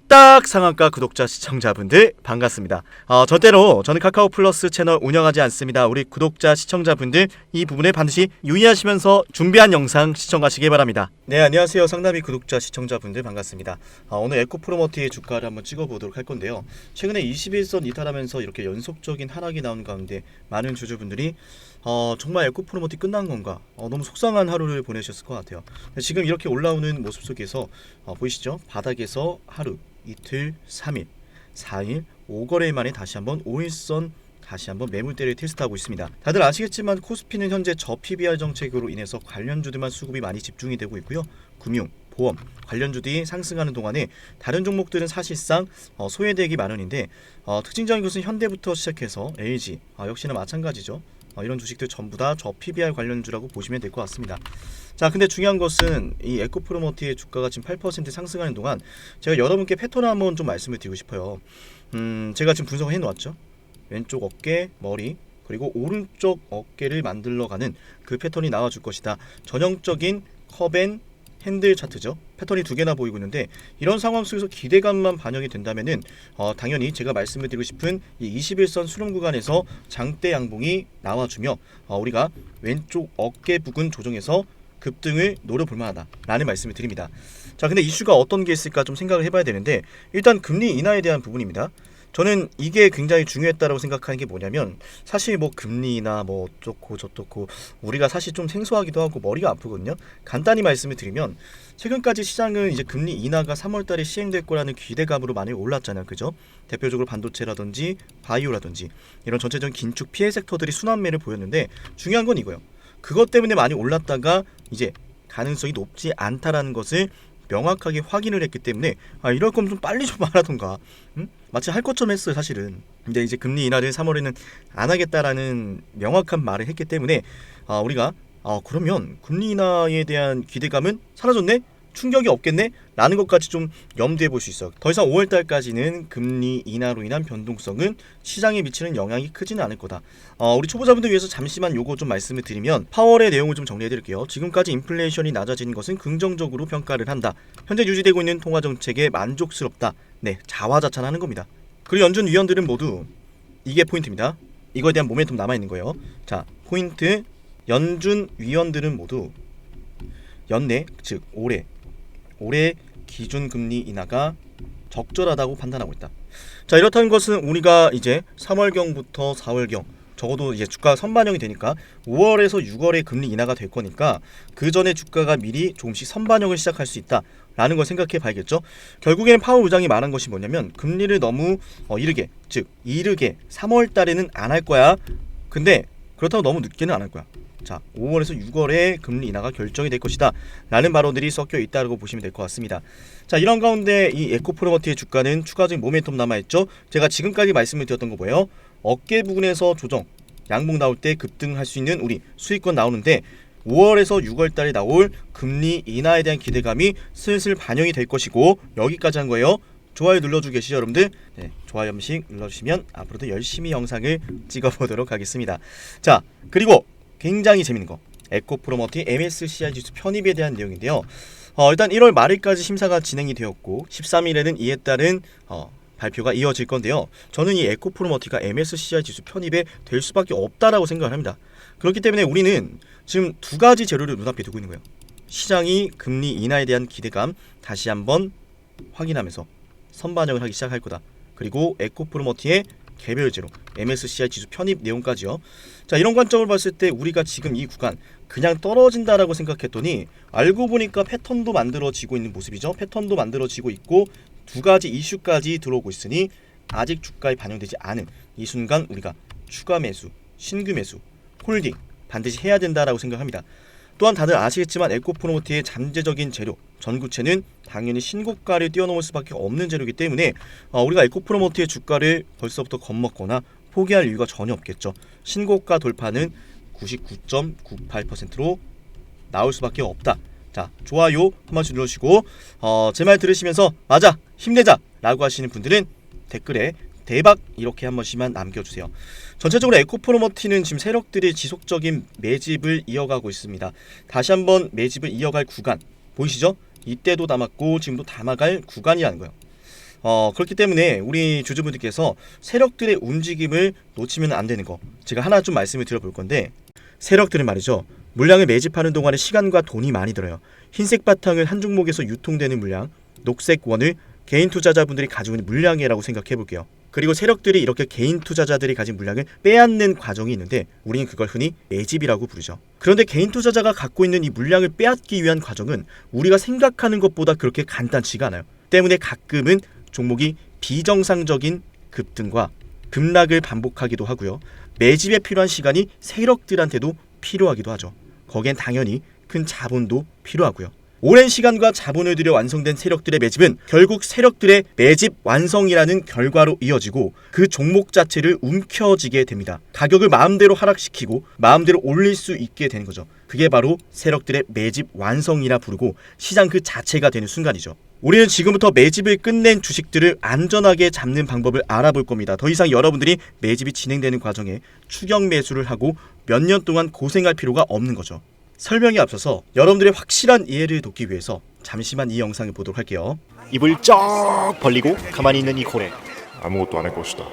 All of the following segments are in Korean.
뚝딱 상한가 구독자 시청자분들 반갑습니다. 저 때로 저는 카카오 플러스 채널 운영하지 않습니다. 우리 구독자 시청자분들 이 부분에 반드시 유의하시면서 준비한 영상 시청하시기 바랍니다. 네, 안녕하세요. 상담이 구독자 시청자분들 반갑습니다. 오늘 에코프로머티의 주가를 한번 찍어보도록 할 건데요. 최근에 21선 이탈하면서 이렇게 연속적인 하락이 나온 가운데 많은 주주분들이 정말 에코프로머티 끝난 건가? 너무 속상한 하루를 보내셨을 것 같아요. 지금 이렇게 올라오는 모습 속에서 보이시죠? 바닥에서 하루, 이틀, 3일, 4일, 5거래일 만에 다시 한번 5일선 다시 한번 매물대를 테스트하고 있습니다. 다들 아시겠지만 코스피는 현재 저PBR 정책으로 인해서 관련주들만 수급이 많이 집중이 되고 있고요. 금융, 보험, 관련주들이 상승하는 동안에 다른 종목들은 사실상 소외되기 마련인데 특징적인 것은 현대부터 시작해서 LG 역시나 마찬가지죠. 이런 주식들 전부 다 저PBR 관련주라고 보시면 될 것 같습니다. 자, 근데 중요한 것은 이 에코프로머티의 주가가 지금 8% 상승하는 동안 제가 여러분께 패턴을 한번 좀 말씀을 드리고 싶어요. 제가 지금 분석을 해놓았죠. 왼쪽 어깨, 머리, 그리고 오른쪽 어깨를 만들러가는 그 패턴이 나와줄 것이다. 전형적인 컵앤 핸들 차트죠. 패턴이 두 개나 보이고 있는데 이런 상황 속에서 기대감만 반영이 된다면은 당연히 제가 말씀을 드리고 싶은 이 21선 수렴 구간에서 장대 양봉이 나와주며 우리가 왼쪽 어깨 부근 조정해서 급등을 노려볼 만하다 라는 말씀을 드립니다. 자, 근데 이슈가 어떤 게 있을까 좀 생각을 해봐야 되는데 일단 금리 인하에 대한 부분입니다. 저는 이게 굉장히 중요했다라고 생각하는 게 뭐냐면 사실 뭐 금리나 뭐 어떻고 저떻고 우리가 사실 좀 생소하기도 하고 머리가 아프거든요. 간단히 말씀을 드리면 최근까지 시장은 이제 금리 인하가 3월달에 시행될 거라는 기대감으로 많이 올랐잖아요. 그죠? 대표적으로 반도체라든지 바이오라든지 이런 전체적인 긴축 피해 섹터들이 순환매를 보였는데 중요한 건 이거예요. 그것 때문에 많이 올랐다가 이제 가능성이 높지 않다라는 것을 명확하게 확인을 했기 때문에 이럴 거면 좀 빨리 좀 말하던가 마치 할 것처럼 했어요 사실은. 근데 이제 금리 인하를 3월에는 안 하겠다라는 명확한 말을 했기 때문에 우리가 그러면 금리 인하에 대한 기대감은 사라졌네? 충격이 없겠네? 라는 것까지 좀 염두에 볼 수 있어요. 더 이상 5월달까지는 금리 인하로 인한 변동성은 시장에 미치는 영향이 크지는 않을 거다. 우리 초보자분들 위해서 잠시만 요거 좀 말씀을 드리면 파월의 내용을 좀 정리해 드릴게요. 지금까지 인플레이션이 낮아지는 것은 긍정적으로 평가를 한다. 현재 유지되고 있는 통화정책에 만족스럽다. 네, 자화자찬하는 겁니다. 그리고 연준 위원들은 모두 이게 포인트입니다. 이거에 대한 모멘텀 남아있는 거예요. 자, 포인트. 연준 위원들은 모두 연내, 즉 올해 기준금리 인하가 적절하다고 판단하고 있다. 자, 이렇다는 것은 우리가 이제 3월경부터 4월경 적어도 이제 주가 선반영이 되니까 5월에서 6월에 금리 인하가 될 거니까 그 전에 주가가 미리 조금씩 선반영을 시작할 수 있다라는 걸 생각해 봐야겠죠. 결국에는 파월 의장이 말한 것이 뭐냐면 금리를 너무 이르게 3월 달에는 안 할 거야. 근데 그렇다고 너무 늦게는 안 할 거야. 자, 5월에서 6월에 금리 인하가 결정이 될 것이다 라는 발언들이 섞여 있다고 보시면 될 것 같습니다. 자, 이런 가운데 이 에코프로머티의 주가는 추가적인 모멘텀 남아있죠. 제가 지금까지 말씀을 드렸던 거 뭐예요? 어깨 부분에서 조정, 양봉 나올 때 급등할 수 있는 우리 수익권 나오는데 5월에서 6월 달에 나올 금리 인하에 대한 기대감이 슬슬 반영이 될 것이고 여기까지 한 거예요. 좋아요 눌러주고 계시죠 여러분들? 네, 좋아요 한 번씩 눌러주시면 앞으로도 열심히 영상을 찍어보도록 하겠습니다. 자, 그리고 굉장히 재밌는 거 에코프로머티 MSCI 지수 편입에 대한 내용인데요. 일단 1월 말일까지 심사가 진행이 되었고 13일에는 이에 따른 발표가 이어질 건데요. 저는 이 에코프로머티가 MSCI 지수 편입에 될 수밖에 없다라고 생각을 합니다. 그렇기 때문에 우리는 지금 두 가지 재료를 눈앞에 두고 있는 거예요. 시장이 금리 인하에 대한 기대감 다시 한번 확인하면서 선반영을 하기 시작할 거다. 그리고 에코프로머티의 개별제로 MSCI 지수 편입 내용까지요. 자, 이런 관점을 봤을 때 우리가 지금 이 구간 그냥 떨어진다라고 생각했더니 알고 보니까 패턴도 만들어지고 있는 모습이죠. 패턴도 만들어지고 있고 두 가지 이슈까지 들어오고 있으니 아직 주가에 반영되지 않은 이 순간 우리가 추가 매수, 신규 매수, 홀딩 반드시 해야 된다라고 생각합니다. 또한 다들 아시겠지만 에코프로머티의 잠재적인 재료 전구체는 당연히 신고가를 뛰어넘을 수밖에 없는 재료이기 때문에 우리가 에코프로머티의 주가를 벌써부터 겁먹거나 포기할 이유가 전혀 없겠죠. 신고가 돌파는 99.98%로 나올 수밖에 없다. 자, 좋아요 한 번씩 눌러주시고 제 말 들으시면서 맞아 힘내자 라고 하시는 분들은 댓글에 대박 이렇게 한 번씩만 남겨주세요. 전체적으로 에코프로머티는 지금 세력들이 지속적인 매집을 이어가고 있습니다. 다시 한번 매집을 이어갈 구간 보이시죠? 이때도 담았고 지금도 담아갈 구간이라는 거예요. 그렇기 때문에 우리 주주분들께서 세력들의 움직임을 놓치면 안 되는 거 제가 하나 좀 말씀을 드려볼 건데, 세력들은 말이죠, 물량을 매집하는 동안에 시간과 돈이 많이 들어요. 흰색 바탕을 한 종목에서 유통되는 물량, 녹색 원을 개인 투자자분들이 가지고 있는 물량이라고 생각해 볼게요. 그리고 세력들이 이렇게 개인 투자자들이 가진 물량을 빼앗는 과정이 있는데 우리는 그걸 흔히 매집이라고 부르죠. 그런데 개인 투자자가 갖고 있는 이 물량을 빼앗기 위한 과정은 우리가 생각하는 것보다 그렇게 간단치가 않아요. 때문에 가끔은 종목이 비정상적인 급등과 급락을 반복하기도 하고요. 매집에 필요한 시간이 세력들한테도 필요하기도 하죠. 거기엔 당연히 큰 자본도 필요하고요. 오랜 시간과 자본을 들여 완성된 세력들의 매집은 결국 세력들의 매집 완성이라는 결과로 이어지고 그 종목 자체를 움켜쥐게 됩니다. 가격을 마음대로 하락시키고 마음대로 올릴 수 있게 되는 거죠. 그게 바로 세력들의 매집 완성이라 부르고 시장 그 자체가 되는 순간이죠. 우리는 지금부터 매집을 끝낸 주식들을 안전하게 잡는 방법을 알아볼 겁니다. 더 이상 여러분들이 매집이 진행되는 과정에 추격 매수를 하고 몇 년 동안 고생할 필요가 없는 거죠. 설명에 앞서서 여러분들의 확실한 이해를 돕기 위해서 잠시만 이 영상을 보도록 할게요. 입을 쩍 벌리고 가만히 있는 이 고래. 아무것도 안 할 것이다.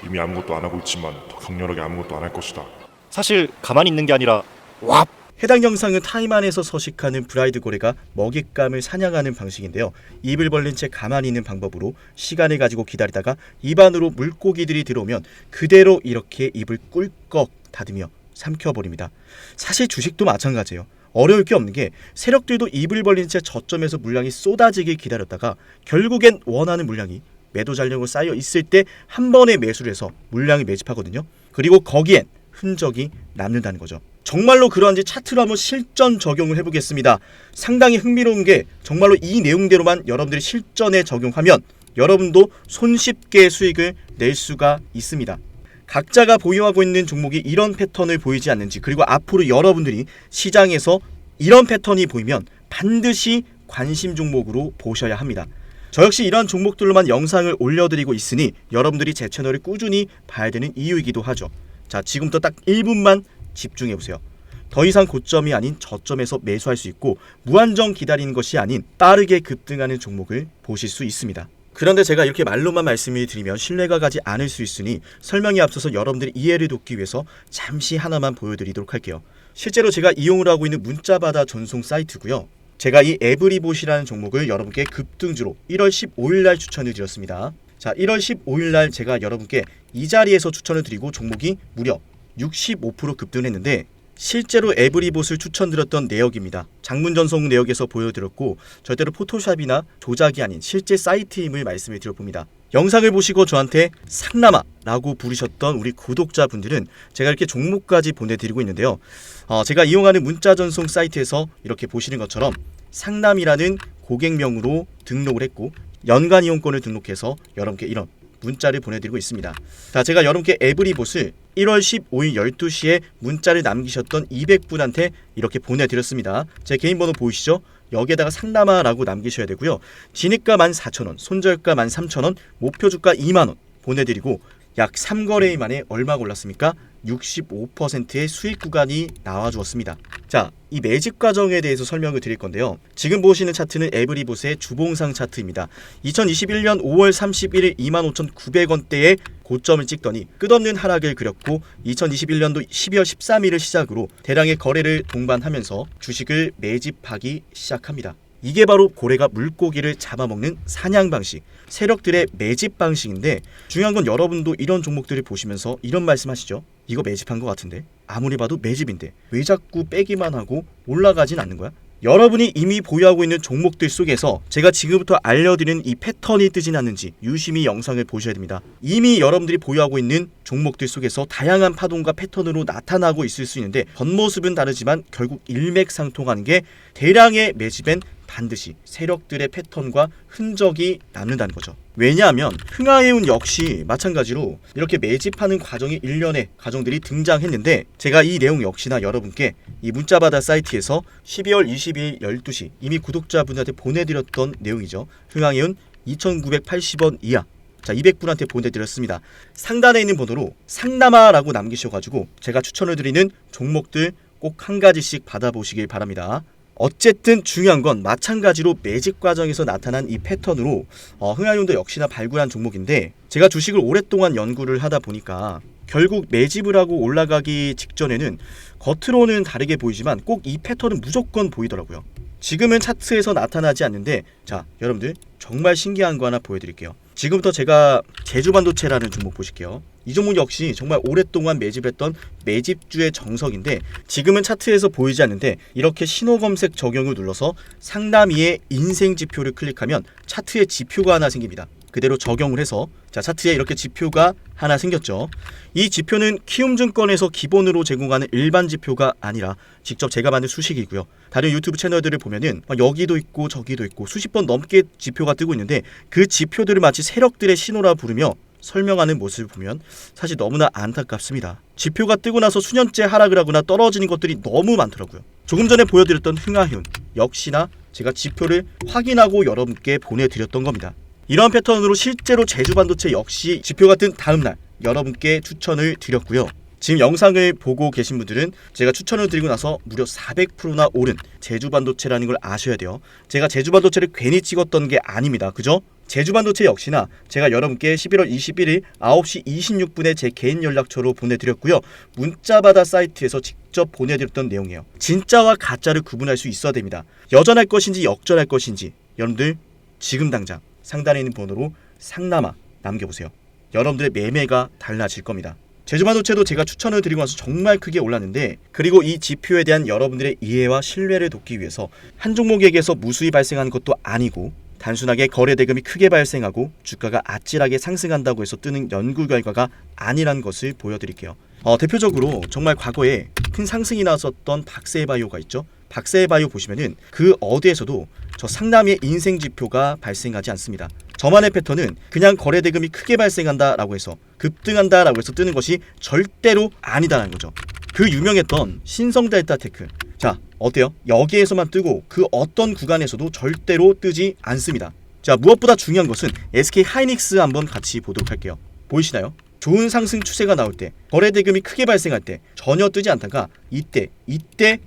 이미 아무것도 안 하고 있지만 더 강렬하게 아무것도 안 할 것이다. 사실 가만히 있는 게 아니라 왑! 해당 영상은 타임 안에서 서식하는 브라이드 고래가 먹잇감을 사냥하는 방식인데요. 입을 벌린 채 가만히 있는 방법으로 시간을 가지고 기다리다가 입 안으로 물고기들이 들어오면 그대로 이렇게 입을 꿀꺽 닫으며 삼켜버립니다. 사실 주식도 마찬가지예요. 어려울 게 없는 게 세력들도 입을 벌린 채 저점에서 물량이 쏟아지길 기다렸다가 결국엔 원하는 물량이 매도 잔량으로 쌓여 있을 때 한 번에 매수를 해서 물량을 매집하거든요. 그리고 거기엔 흔적이 남는다는 거죠. 정말로 그러한지 차트로 한번 실전 적용을 해보겠습니다. 상당히 흥미로운 게 정말로 이 내용대로만 여러분들이 실전에 적용하면 여러분도 손쉽게 수익을 낼 수가 있습니다. 각자가 보유하고 있는 종목이 이런 패턴을 보이지 않는지, 그리고 앞으로 여러분들이 시장에서 이런 패턴이 보이면 반드시 관심 종목으로 보셔야 합니다. 저 역시 이러한 종목들로만 영상을 올려드리고 있으니 여러분들이 제 채널을 꾸준히 봐야 되는 이유이기도 하죠. 자, 지금부터 딱 1분만 집중해보세요. 더 이상 고점이 아닌 저점에서 매수할 수 있고 무한정 기다리는 것이 아닌 빠르게 급등하는 종목을 보실 수 있습니다. 그런데 제가 이렇게 말로만 말씀을 드리면 신뢰가 가지 않을 수 있으니 설명에 앞서서 여러분들이 이해를 돕기 위해서 잠시 하나만 보여드리도록 할게요. 실제로 제가 이용을 하고 있는 문자바다 전송 사이트고요. 제가 이 에브리봇이라는 종목을 여러분께 급등주로 1월 15일날 추천을 드렸습니다. 자, 1월 15일날 제가 여러분께 이 자리에서 추천을 드리고 종목이 무려 65% 급등했는데 실제로 에브리봇을 추천드렸던 내역입니다. 장문 전송 내역에서 보여드렸고 절대로 포토샵이나 조작이 아닌 실제 사이트임을 말씀을 드려봅니다. 영상을 보시고 저한테 상남아라고 부르셨던 우리 구독자분들은 제가 이렇게 종목까지 보내드리고 있는데요. 제가 이용하는 문자 전송 사이트에서 이렇게 보시는 것처럼 상남이라는 고객명으로 등록을 했고 연간 이용권을 등록해서 여러분께 이런 문자를 보내드리고 있습니다. 자, 제가 여러분께 에브리봇을 1월 15일 12시에 문자를 남기셨던 200분한테 이렇게 보내드렸습니다. 제 개인 번호 보이시죠? 여기에다가 상남아라고 남기셔야 되고요. 진입가 14,000원, 손절가 13,000원, 목표주가 2만원 보내드리고 약 3거래일 만에 얼마 골랐습니까? 65%의 수익 구간이 나와주었습니다. 자, 이 매집 과정에 대해서 설명을 드릴 건데요. 지금 보시는 차트는 에브리봇의 주봉상 차트입니다. 2021년 5월 31일 25,900원대에 고점을 찍더니 끝없는 하락을 그렸고 2021년도 12월 13일을 시작으로 대량의 거래를 동반하면서 주식을 매집하기 시작합니다. 이게 바로 고래가 물고기를 잡아먹는 사냥 방식, 세력들의 매집 방식인데 중요한 건 여러분도 이런 종목들을 보시면서 이런 말씀 하시죠. 이거 매집한 것 같은데? 아무리 봐도 매집인데 왜 자꾸 빼기만 하고 올라가진 않는 거야? 여러분이 이미 보유하고 있는 종목들 속에서 제가 지금부터 알려드리는 이 패턴이 뜨진 않는지 유심히 영상을 보셔야 됩니다. 이미 여러분들이 보유하고 있는 종목들 속에서 다양한 파동과 패턴으로 나타나고 있을 수 있는데 겉모습은 다르지만 결국 일맥상통하는 게 대량의 매집엔 반드시 세력들의 패턴과 흔적이 남는다는 거죠. 왜냐하면 흥하해운 역시 마찬가지로 이렇게 매집하는 과정이 일련의 과정들이 등장했는데 제가 이 내용 역시나 여러분께 이 문자바다 사이트에서 12월 22일 12시 이미 구독자분들한테 보내드렸던 내용이죠. 흥하해운 2,980원 이하. 자, 200분한테 보내드렸습니다. 상단에 있는 번호로 상남아라고 남기셔가지고 제가 추천을 드리는 종목들 꼭 한 가지씩 받아보시길 바랍니다. 어쨌든 중요한 건 마찬가지로 매집 과정에서 나타난 이 패턴으로 흥하윤도 역시나 발굴한 종목인데, 제가 주식을 오랫동안 연구를 하다 보니까 결국 매집을 하고 올라가기 직전에는 겉으로는 다르게 보이지만 꼭 이 패턴은 무조건 보이더라고요. 지금은 차트에서 나타나지 않는데, 자 여러분들 정말 신기한 거 하나 보여드릴게요. 지금부터 제가 제주반도체라는 종목 보실게요. 이 종목 역시 정말 오랫동안 매집했던 매집주의 정석인데, 지금은 차트에서 보이지 않는데 이렇게 신호 검색 적용을 눌러서 상담위의 인생 지표를 클릭하면 차트에 지표가 하나 생깁니다. 그대로 적용을 해서 자 차트에 이렇게 지표가 하나 생겼죠. 이 지표는 키움증권에서 기본으로 제공하는 일반 지표가 아니라 직접 제가 만든 수식이고요. 다른 유튜브 채널들을 보면은 여기도 있고 저기도 있고 수십 번 넘게 지표가 뜨고 있는데, 그 지표들을 마치 세력들의 신호라 부르며 설명하는 모습을 보면 사실 너무나 안타깝습니다. 지표가 뜨고 나서 수년째 하락을 하거나 떨어지는 것들이 너무 많더라고요. 조금 전에 보여드렸던 흥하윤 역시나 제가 지표를 확인하고 여러분께 보내드렸던 겁니다. 이러한 패턴으로 실제로 제주반도체 역시 지표가 뜬 다음날 여러분께 추천을 드렸고요. 지금 영상을 보고 계신 분들은 제가 추천을 드리고 나서 무려 400%나 오른 제주반도체라는 걸 아셔야 돼요. 제가 제주반도체를 괜히 찍었던 게 아닙니다. 그죠? 제주반도체 역시나 제가 여러분께 11월 21일 9시 26분에 제 개인 연락처로 보내드렸고요. 문자받아 사이트에서 직접 보내드렸던 내용이에요. 진짜와 가짜를 구분할 수 있어야 됩니다. 여전할 것인지 역전할 것인지 여러분들 지금 당장 상단에 있는 번호로 상남아 남겨보세요. 여러분들의 매매가 달라질 겁니다. 제주반도체도 제가 추천을 드리고 나서 정말 크게 올랐는데, 그리고 이 지표에 대한 여러분들의 이해와 신뢰를 돕기 위해서 한 종목에게서 무수히 발생하는 것도 아니고 단순하게 거래대금이 크게 발생하고 주가가 아찔하게 상승한다고 해서 뜨는 연구 결과가 아니란 것을 보여드릴게요. 대표적으로 정말 과거에 큰 상승이 나왔었던 박세바이오가 있죠. 박세바이오 보시면은 그 어디에서도 저 상남의 인생 지표가 발생하지 않습니다. 저만의 패턴은 그냥 거래대금이 크게 발생한다라고 해서 급등한다라고 해서 뜨는 것이 절대로 아니다라는 거죠. 그 유명했던 신성델타테크, 자 어때요? 여기에서만 뜨고 그 어떤 구간에서도 절대로 뜨지 않습니다. 자 무엇보다 중요한 것은 SK 하이닉스 한번 같이 보도록 할게요. 보이시나요? 좋은 상승 추세가 나올 때, 거래대금이 크게 발생할 때 전혀 뜨지 않다가 이때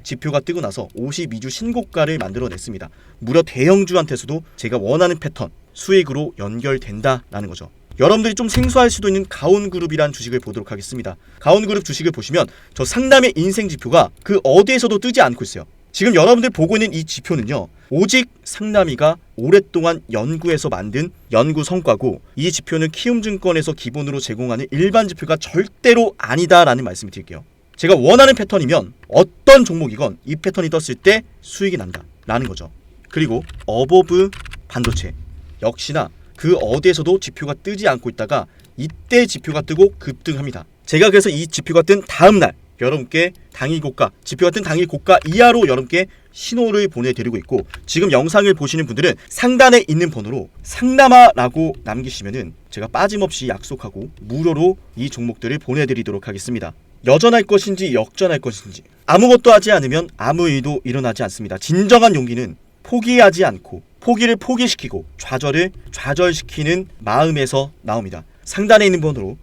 지표가 뜨고 나서 52주 신고가를 만들어냈습니다. 무려 대형주한테서도 제가 원하는 패턴 수익으로 연결된다라는 거죠. 여러분들이 좀 생소할 수도 있는 가온그룹이란 주식을 보도록 하겠습니다. 가온그룹 주식을 보시면 저 상담의 인생 지표가 그 어디에서도 뜨지 않고 있어요. 지금 여러분들 보고 있는 이 지표는요, 오직 상남이가 오랫동안 연구해서 만든 연구 성과고, 이 지표는 키움증권에서 기본으로 제공하는 일반 지표가 절대로 아니다라는 말씀을 드릴게요. 제가 원하는 패턴이면 어떤 종목이건 이 패턴이 떴을 때 수익이 난다라는 거죠. 그리고 어보브 반도체 역시나 그 어디에서도 지표가 뜨지 않고 있다가 이때 지표가 뜨고 급등합니다. 제가 그래서 이 지표가 뜬 다음날 여러분께 당일 고가, 지표가 뜬 당일 고가 이하로 여러분께 신호를 보내드리고 있고, 지금 영상을 보시는 분들은 상단에 있는 번호로 상남아라고 남기시면은 제가 빠짐없이 약속하고 무료로 이 종목들을 보내드리도록 하겠습니다. 여전할 것인지 역전할 것인지 아무것도 하지 않으면 아무 일도 일어나지 않습니다. 진정한 용기는 포기하지 않고 포기를 포기시키고 좌절을 좌절시키는 마음에서 나옵니다. 상단에 있는 번호로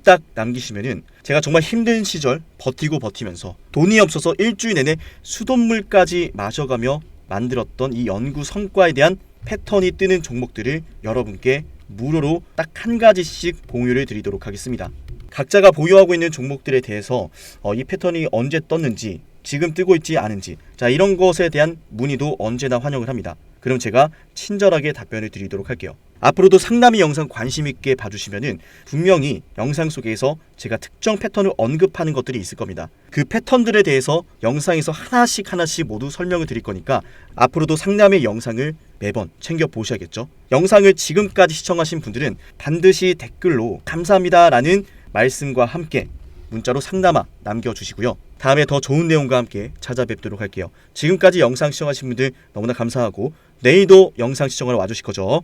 딱 남기시면은 제가 정말 힘든 시절 버티면서 돈이 없어서 일주일 내내 수돗물까지 마셔가며 만들었던 이 연구 성과에 대한 패턴이 뜨는 종목들을 여러분께 무료로 딱 한 가지씩 공유를 드리도록 하겠습니다. 각자가 보유하고 있는 종목들에 대해서 이 패턴이 언제 떴는지, 지금 뜨고 있지 않은지, 자 이런 것에 대한 문의도 언제나 환영을 합니다. 그럼 제가 친절하게 답변을 드리도록 할게요. 앞으로도 상담이 영상 관심 있게 봐주시면은 분명히 영상 속에서 제가 특정 패턴을 언급하는 것들이 있을 겁니다. 그 패턴들에 대해서 영상에서 하나씩 모두 설명을 드릴 거니까 앞으로도 상담의 영상을 매번 챙겨 보셔야겠죠. 영상을 지금까지 시청하신 분들은 반드시 댓글로 감사합니다라는 말씀과 함께 문자로 상담아 남겨주시고요. 다음에 더 좋은 내용과 함께 찾아뵙도록 할게요. 지금까지 영상 시청하신 분들 너무나 감사하고 내일도 영상 시청하러 와주실 거죠.